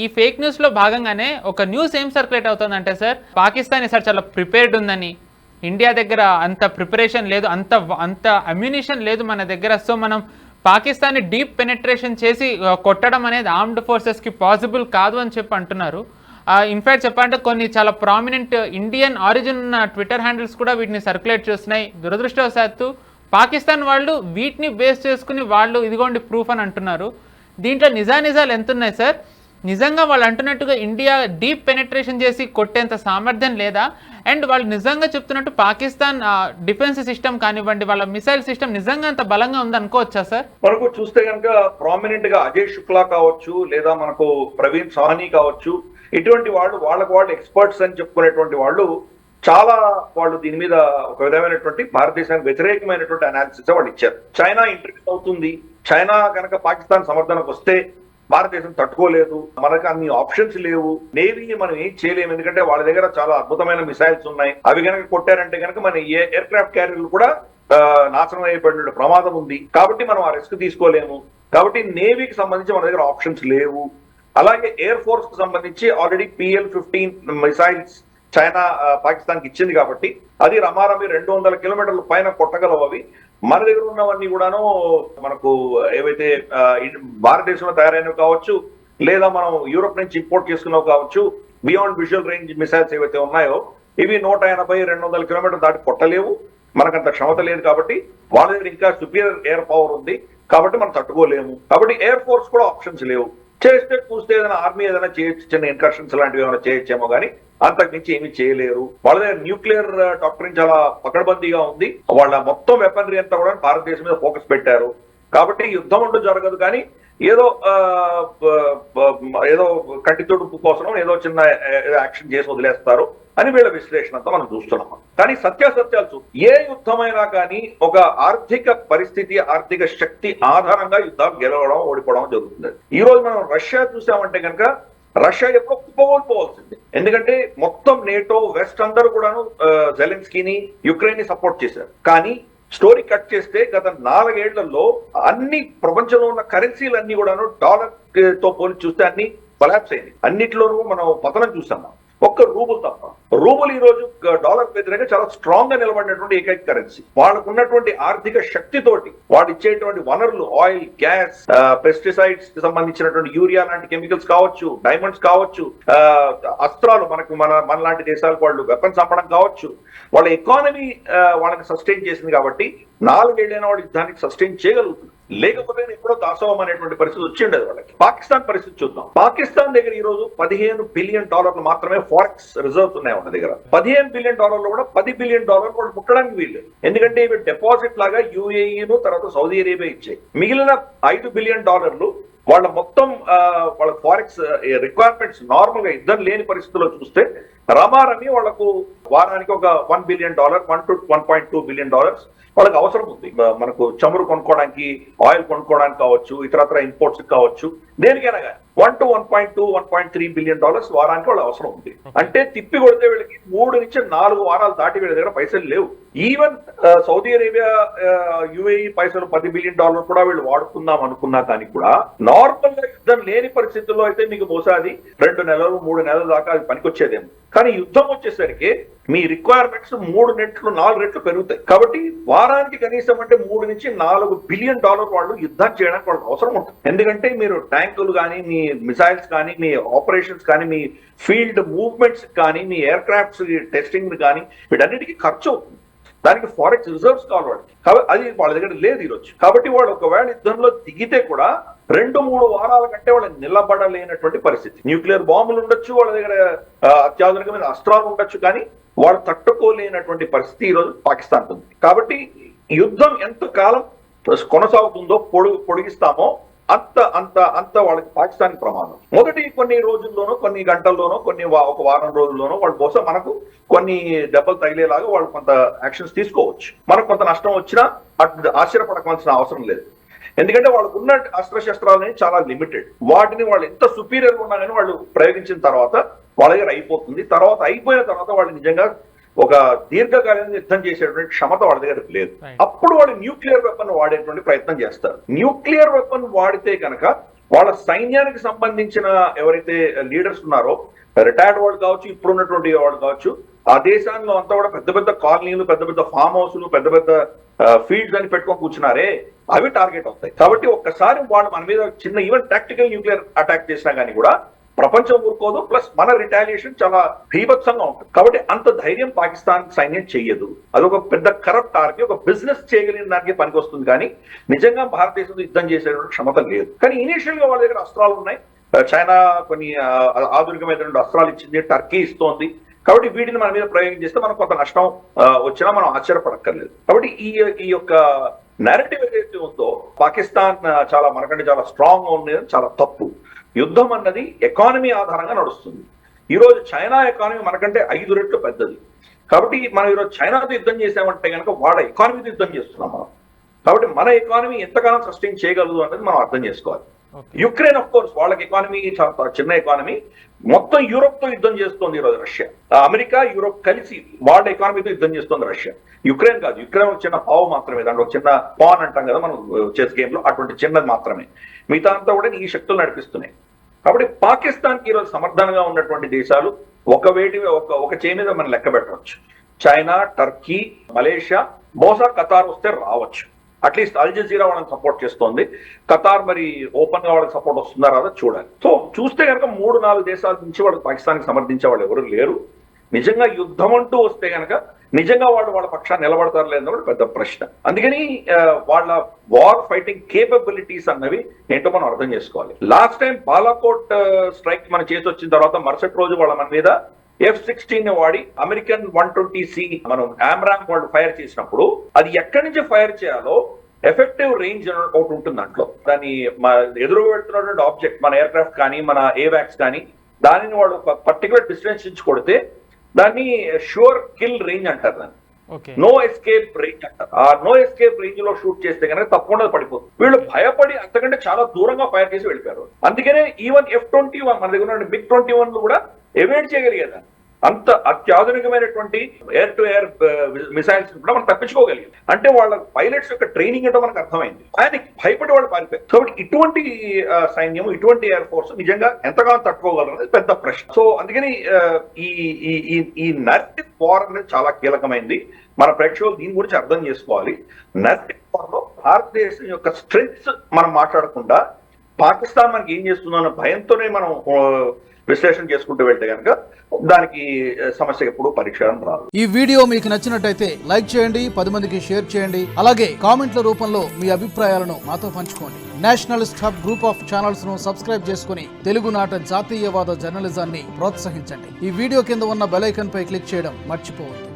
ఈ ఫేక్ న్యూస్లో భాగంగానే ఒక న్యూస్ ఏం సర్క్యులేట్ అవుతుందంటే సార్, పాకిస్తాన్ ఈసారి చాలా ప్రిపేర్డ్ ఉందని, ఇండియా దగ్గర అంత ప్రిపరేషన్ లేదు, అంత అమ్యునిషన్ లేదు మన దగ్గర, సో మనం పాకిస్తాన్ని డీప్ పెనెట్రేషన్ చేసి కొట్టడం అనేది ఆర్మ్డ్ ఫోర్సెస్కి పాసిబుల్ కాదు అని చెప్పి అంటున్నారు. ఇన్ఫ్యాక్ట్ చెప్పాలంటే కొన్ని చాలా ప్రామినెంట్ ఇండియన్ ఆరిజిన్ ఉన్న ట్విట్టర్ హ్యాండిల్స్ కూడా వీటిని సర్క్యులేట్ చేస్తున్నాయి. దురదృష్టవశాత్తు పాకిస్తాన్ వాళ్ళు వీటిని బేస్ చేసుకుని వాళ్ళు ఇదిగోండి ప్రూఫ్ అని అంటున్నారు. దీంట్లో నిజాలు ఎంత ఉన్నాయి సార్? నిజంగా వాళ్ళు అంటున్నట్టుగా ఇండియా డీప్ పెనెట్రేషన్ చేసి కొట్టేంత సామర్థ్యం లేదా? అండ్ వాళ్ళు నిజంగా చెప్తున్నట్టు పాకిస్తాన్ డిఫెన్స్ సిస్టమ్ కానివ్వండి, వాళ్ళ మిసైల్ సిస్టమ్ నిజంగా అంత బలంగా ఉంది అనుకోవచ్చా సార్? మనకు చూస్తే కనుక ప్రామినెంట్ గా అజయ్ శుక్లా కావచ్చు, లేదా మనకు ప్రవీణ్ సాహ్ని కావచ్చు, ఇటువంటి వాళ్ళకు ఎక్స్పర్ట్స్ అని చెప్పుకునేటువంటి వాళ్ళు దీని మీద ఒక విధమైనటువంటి భారతదేశానికి వ్యతిరేకమైనటువంటి అనాలిసిస్ వాళ్ళు ఇచ్చారు. చైనా ఇంట్రెస్ట్ అవుతుంది, చైనా కనుక పాకిస్తాన్ సమర్థనకు వస్తే భారతదేశం తట్టుకోలేదు, మనకు అన్ని ఆప్షన్స్ లేవు, నేవీ మనం ఏం చేయలేము, ఎందుకంటే వాళ్ళ దగ్గర చాలా అద్భుతమైన మిసైల్స్ ఉన్నాయి, అవి కనుక కొట్టారంటే కనుక మన ఎయిర్ క్రాఫ్ట్ క్యారియర్లు కూడా నాశనం అయిపోయిన ప్రమాదం ఉంది, కాబట్టి మనం ఆ రిస్క్ తీసుకోలేము, కాబట్టి నేవీకి సంబంధించి మన దగ్గర ఆప్షన్స్ లేవు. అలాగే ఎయిర్ ఫోర్స్ కు సంబంధించి already PL-15 missiles China Pakistan కి ఇచ్చింది, కాబట్టి అది రమారమి 200 కిలోమీటర్ల పైన కొట్టగలవు. అవి మన దగ్గర ఉన్నవన్నీ కూడాను మనకు ఏవైతే భారతదేశంలో తయారైనవి కావచ్చు, లేదా మనం యూరోప్ నుంచి ఇంపోర్ట్ చేసుకున్నవి కావచ్చు, బియాండ్ విజువల్ రేంజ్ మిసైల్స్ ఏవైతే ఉన్నాయో ఇవి 180-200 కిలోమీటర్లు దాటి కొట్టలేవు, మనకంత క్షమత లేదు, కాబట్టి వాళ్ళ దగ్గర ఇంకా సుపీరియర్ ఎయిర్ పవర్ ఉంది, కాబట్టి మనం తట్టుకోలేము. కాబట్టి ఎయిర్ ఫోర్స్ కూడా ఆప్షన్స్ లేవు. చేస్తే చూస్తే ఏదైనా ఆర్మీ ఏదైనా చేయొచ్చు, చిన్న ఇన్కర్షన్స్ లాంటివి ఏమైనా చేయొచ్చేమో కానీ అంతకు మించి ఏమీ చేయలేరు. వాళ్ళ దగ్గర న్యూక్లియర్ డాక్టరీన్ చాలా పకడ్బందీగా ఉంది, వాళ్ళ మొత్తం వెపనరీ అంతా కూడా భారతదేశం మీద ఫోకస్ పెట్టారు. కాబట్టి యుద్ధం అంటూ జరగదు, కానీ ఏదో కంటి తుడుపు కోసం ఏదో చిన్న యాక్షన్ చేసి వదిలేస్తారు అని వీళ్ళ విశ్లేషణ అంతా మనం చూస్తున్నాం. కానీ సత్యాసత్యాలు ఏ యుద్ధమైనా కానీ ఒక ఆర్థిక పరిస్థితి, ఆర్థిక శక్తి ఆధారంగా యుద్ధాలు గెలవడం, ఓడిపోవడం జరుగుతుంది. ఈ రోజు మనం రష్యా చూసామంటే కనుక రష్యా ఎప్పుడో కుప్పకూలిపోవాల్సింది, ఎందుకంటే మొత్తం నేటో వెస్ట్ అందరూ కూడాను జెలెన్స్కీని, యుక్రెయిన్ ని సపోర్ట్ చేశారు. కానీ స్టోరీ కట్ చేస్తే గత 4 ఏళ్లలో అన్ని ప్రపంచంలో ఉన్న కరెన్సీలన్నీ కూడాను డాలర్ తో పోల్చి చూస్తే అన్ని కొలాప్స్ అయింది. అన్నిట్లోనూ మనం పతనం చూసాం, ఒక్క రూబుల్ తప్ప. రూబుల్ ఈ రోజు డాలర్ వ్యతిరేకంగా చాలా స్ట్రాంగ్ గా నిలబడినటువంటి ఏకైక కరెన్సీ. వాళ్ళకు ఉన్నటువంటి ఆర్థిక శక్తితోటి వాళ్ళు ఇచ్చేటువంటి వనరులు, ఆయిల్, గ్యాస్, పెస్టిసైడ్స్ కి సంబంధించినటువంటి యూరియా లాంటి కెమికల్స్ కావచ్చు, డైమండ్స్ కావచ్చు, అస్త్రాలు మన లాంటి దేశాలకు వాళ్ళు వెపన్స్ అమ్మడం కావచ్చు, వాళ్ళ ఎకానమీ వాళ్ళకి సస్టైన్ చేసింది. కాబట్టి 4 ఏళ్ళైన వాళ్ళు యుద్ధానికి సస్టైన్ చేయగలుగుతుంది. లేకపోతే ఎప్పుడో దాసోహం అనేటువంటి పరిస్థితి వచ్చిండేది వాళ్ళకి. పాకిస్తాన్ పరిస్థితి చూద్దాం. పాకిస్తాన్ దగ్గర ఈ రోజు $15 బిలియన్ మాత్రమే ఫారెక్స్ రిజర్వ్స్ ఉన్నాయి వాళ్ళ దగ్గర. $15 బిలియన్ కూడా $10 బిలియన్ వాళ్ళు ముట్టడానికి వీళ్ళు, ఎందుకంటే ఇవి డిపాజిట్ లాగా UAE తర్వాత సౌదీ అరేబియా ఇచ్చాయి. మిగిలిన $5 బిలియన్ వాళ్ళ మొత్తం వాళ్ళ ఫారెక్స్ రిక్వైర్మెంట్స్ నార్మల్ గా యుద్ధం లేని పరిస్థితుల్లో చూస్తే రమారమి వాళ్లకు వారానికి ఒక $1 బిలియన్, $1 to $1.2 బిలియన్ వాళ్ళకి అవసరం ఉంది. మనకు చమురు కొనుక్కోవడానికి, ఆయిల్ కొనుక్కోవడానికి కావచ్చు, ఇతరత్ర ఇంపోర్ట్స్ కావచ్చు, దేనికైనా కానీ $1 to $1.2, $1.3 బిలియన్ వారానికి వాళ్ళ అవసరం ఉంది. అంటే తిప్పి కొడితే వీళ్ళకి 3 నుంచి 4 వారాలు దాటి వీళ్ళ దగ్గర పైసలు లేవు. ఈవెన్ సౌదీ అరేబియా, UAE పైసలు $10 బిలియన్ కూడా వీళ్ళు వాడుకుందాం అనుకున్నా కానీ కూడా నార్మల్ గా యుద్ధం లేని పరిస్థితుల్లో అయితే మీకు బహుశా అది 2 నెలలు 3 నెలల దాకా అది పనికొచ్చేదేమో. కానీ యుద్ధం వచ్చేసరికి మీ రిక్వైర్మెంట్స్ 3 రెట్లు 4 రెట్లు పెరుగుతాయి. కాబట్టి వారానికి కనీసం అంటే $3 నుంచి $4 బిలియన్ వాళ్ళు యుద్ధం చేయడానికి వాళ్ళకి అవసరం ఉంటుంది. ఎందుకంటే మీరు ట్యాంకులు కానీ, మీ మిసైల్స్ కానీ, మీ ఆపరేషన్స్ కానీ, మీ ఫీల్డ్ మూవ్మెంట్స్ కానీ, మీ ఎయిర్ క్రాఫ్ట్స్ టెస్టింగ్ కానీ వీటన్నిటికీ ఖర్చు అవుతుంది. దానికి ఫారెక్స్ రిజర్వ్స్ కావాలి వాళ్ళకి. కాబట్టి అది వాళ్ళ దగ్గర లేదు ఈరోజు. కాబట్టి వాళ్ళు ఒకవేళ యుద్ధంలో దిగితే కూడా 2-3 వారాల కంటే వాళ్ళు నిలబడలేనటువంటి పరిస్థితి. న్యూక్లియర్ బాంబులు ఉండొచ్చు, వాళ్ళ దగ్గర అత్యాధునికమైన అస్త్రాలు ఉండొచ్చు, కానీ వాళ్ళు తట్టుకోలేనటువంటి పరిస్థితి ఈరోజు పాకిస్తాన్ ఉంది. కాబట్టి యుద్ధం ఎంతకాలం కొనసాగుతుందో, పొడిగిస్తామో అంత వాళ్ళకి పాకిస్తాన్ ప్రమాదం. మొదటి కొన్ని రోజుల్లోనో, కొన్ని గంటల్లోనో, ఒక వారం రోజుల్లోనో వాళ్ళు బహుశా మనకు కొన్ని దెబ్బలు తగిలేలాగా వాళ్ళు కొంత యాక్షన్స్ తీసుకోవచ్చు. మనకు కొంత నష్టం వచ్చినా ఆశ్చర్యపడవలసిన అవసరం లేదు. ఎందుకంటే వాళ్ళకు ఉన్న అస్త్రశస్త్రాలు చాలా లిమిటెడ్. వాటిని వాళ్ళు ఎంత సుపీరియర్ ఉన్నా కానీ వాళ్ళు ప్రయోగించిన తర్వాత వాళ్ళ దగ్గర అయిపోతుంది. అయిపోయిన తర్వాత వాళ్ళు నిజంగా ఒక దీర్ఘకాలం యుద్ధం చేసేటువంటి క్షమత వాళ్ళ దగ్గర లేదు. అప్పుడు వాళ్ళు న్యూక్లియర్ వెపన్ వాడేటువంటి ప్రయత్నం చేస్తారు. న్యూక్లియర్ వెపన్ వాడితే కనుక వాళ్ళ సైన్యానికి సంబంధించిన ఎవరైతే లీడర్స్ ఉన్నారో, రిటైర్డ్ వాళ్ళు కావచ్చు, ఇప్పుడున్నటువంటి వాళ్ళు కావచ్చు, ఆ దేశాల్లో అంతా కూడా పెద్ద పెద్ద కాలనీలు, పెద్ద పెద్ద ఫామ్ హౌస్లు, పెద్ద పెద్ద ఫీల్డ్స్ అని పెట్టుకొని కూర్చున్నారే, అవి టార్గెట్ అవుతాయి. కాబట్టి ఒక్కసారి వాళ్ళు మన మీద చిన్న ఈవెన్ టాక్టికల్ న్యూక్లియర్ అటాక్ చేసినా కానీ కూడా ప్రపంచం ఊరుకోదు, ప్లస్ మన రిటాలియేషన్ చాలా భీభత్సంగా ఉంటుంది. కాబట్టి అంత ధైర్యం పాకిస్తాన్ సైన్యం చెయ్యదు. అదొక పెద్ద కరప్ట్ ఆర్మీ, ఒక బిజినెస్ చేయగలిగిన దానికి పనికి వస్తుంది, కానీ నిజంగా భారతదేశంతో యుద్ధం చేసేటువంటి క్షమత లేదు. కానీ ఇనీషియల్ గా వాళ్ళ దగ్గర అస్త్రాలు ఉన్నాయి. చైనా కొన్ని ఆధునికమైనటువంటి అస్త్రాలు ఇచ్చింది, టర్కీ ఇస్తోంది. కాబట్టి వీటిని మన మీద ప్రయోగం చేస్తే మనకు కొంత నష్టం వచ్చినా మనం ఆశ్చర్యపడక్కర్లేదు. కాబట్టి ఈ యొక్క నేరేటివ్ ఏదైతే ఉందో, పాకిస్తాన్ మనకంటే చాలా స్ట్రాంగ్ గా ఉండేది చాలా తప్పు. యుద్ధం అన్నది ఎకానమీ ఆధారంగా నడుస్తుంది. ఈరోజు చైనా ఎకానమీ మనకంటే 5 రెట్లు పెద్దది. కాబట్టి మనం ఈరోజు చైనాతో యుద్ధం చేసామంటే కనుక వాళ్ళ ఎకానమీతో యుద్ధం చేస్తున్నాం మనం. కాబట్టి మన ఎకానమీ ఎంతగానో సస్టైన్ చేయగలదు అనేది మనం అర్థం చేసుకోవాలి. యుక్రెయిన్ ఆఫ్ కోర్స్ వాళ్ళకి ఎకానమీ చాలా చిన్న ఎకానమీ, మొత్తం యూరోప్ తో యుద్ధం చేస్తోంది ఈరోజు రష్యా. అమెరికా, యూరోప్ కలిసి వాళ్ళ ఎకానమీతో యుద్ధం చేస్తోంది రష్యా. యుక్రెయిన్ కాదు, యుక్రెయిన్ ఒక చిన్న పావు మాత్రమే, దాంట్లో ఒక చిన్న పాన్ అంటాం కదా మనం చెస్ గేమ్ లో, అటువంటి చిన్నది మాత్రమే. మిగతా అంతా కూడా ఈ శక్తులు నడిపిస్తున్నాయి. కాబట్టి పాకిస్తాన్ కి ఈరోజు సమర్థంగా ఉన్నటువంటి దేశాలు ఒక చేయి మీద మనం లెక్క పెట్టవచ్చు. చైనా, టర్కీ, మలేషియా, బహుశా ఖతార్ వస్తే రావచ్చు. అట్లీస్ట్ అల్ జజీరా వాళ్ళని సపోర్ట్ చేస్తోంది. ఖతార్ మరి ఓపెన్ గా వాళ్ళకి సపోర్ట్ వస్తుందా రాదా చూడాలి. సో చూస్తే కనుక 3-4 దేశాల నుంచి వాళ్ళు పాకిస్తాన్ కి సమర్థించే వాళ్ళు ఎవరు లేరు. నిజంగా యుద్ధం అంటూ వస్తే కనుక నిజంగా వాళ్ళ పక్షాన్ని నిలబడతారు లేదన్నది పెద్ద ప్రశ్న. అందుకని వాళ్ళ వార్ ఫైటింగ్ కేపబిలిటీస్ అన్నవి ఏంటో మనం అర్థం చేసుకోవాలి. లాస్ట్ టైం బాలాకోట్ స్ట్రైక్ మనం చేసి వచ్చిన తర్వాత మరుసటి రోజు వాళ్ళ మన మీద F-16 వాడి అమెరికన్ 120C మనం ఆమ్రామ్ వాళ్ళు ఫైర్ చేసినప్పుడు అది ఎక్కడి నుంచి ఫైర్ చేయాలో ఎఫెక్టివ్ రేంజ్ ఒకటి ఉంటుంది. దాంట్లో దాన్ని ఎదురు పెడుతున్నటువంటి ఆబ్జెక్ట్, మన ఎయిర్ క్రాఫ్ట్ కానీ మన ఏవాక్స్ కానీ, దానిని వాళ్ళు ఒక పర్టికులర్ డిస్టెన్స్ నుంచి కొడితే దాన్ని షూర్ కిల్ రేంజ్ అంటారు. దాన్ని నో ఎస్కేప్ రేంజ్ అంటారు. ఆ నో ఎస్కేప్ రేంజ్ లో షూట్ చేస్తే కనుక తప్పకుండా పడిపోతుంది. వీళ్ళు భయపడి అంతకంటే చాలా దూరంగా ఫైర్ చేసి వెళ్ళిపోయారు. అందుకనే ఈవెన్ F-21 మన దగ్గర ఉన్న MiG-21 కూడా ఎవేట్ చేయగలిగేదాన్ని. అంత అత్యాధునికమైనటువంటి ఎయిర్ టు ఎయిర్ మిసైల్స్ కూడా మనం తప్పించుకోగలిగాం. అంటే వాళ్ళ పైలట్స్ యొక్క ట్రైనింగ్ అంటే మనకు అర్థమైంది. ఆయనకి భయపడి వాళ్ళు పారిపోయారు. కాబట్టి ఇటువంటి సైన్యం, ఇటువంటి ఎయిర్ ఫోర్స్ నిజంగా ఎంతగానో తట్టుకోగలరు అనేది పెద్ద ప్రశ్న. సో అందుకని ఈ నరేటివ్ వార్ అనేది చాలా కీలకమైంది. మన ప్రేక్షకులు దీని గురించి అర్థం చేసుకోవాలి. నరేటివ్ వార్ లో భారతదేశం యొక్క స్ట్రెంగ్స్ మనం మాట్లాడకుండా పాకిస్తాన్ మనకి ఏం చేస్తుందో అన్న భయంతోనే మనం విశ్లేషణ చేసుకుంటూ వెళ్తే కనుక దానికి సమస్య ఎప్పుడు పరిష్కారం రాదు. ఈ వీడియో మీకు నచ్చినట్టయితే లైక్ చేయండి, 10 మందికి షేర్ చేయండి. అలాగే కామెంట్ల రూపంలో మీ అభిప్రాయాలను మాతో పంచుకోండి. Nationalist hub group of channels ను సబ్స్క్రైబ్ చేసుకుని తెలుగునాట జాతీయవాద జర్నలిజాన్ని ప్రోత్సహించండి. ఈ వీడియో కింద ఉన్న బెల్ ఐకాన్ పై క్లిక్ చేయడం మర్చిపోవద్దు.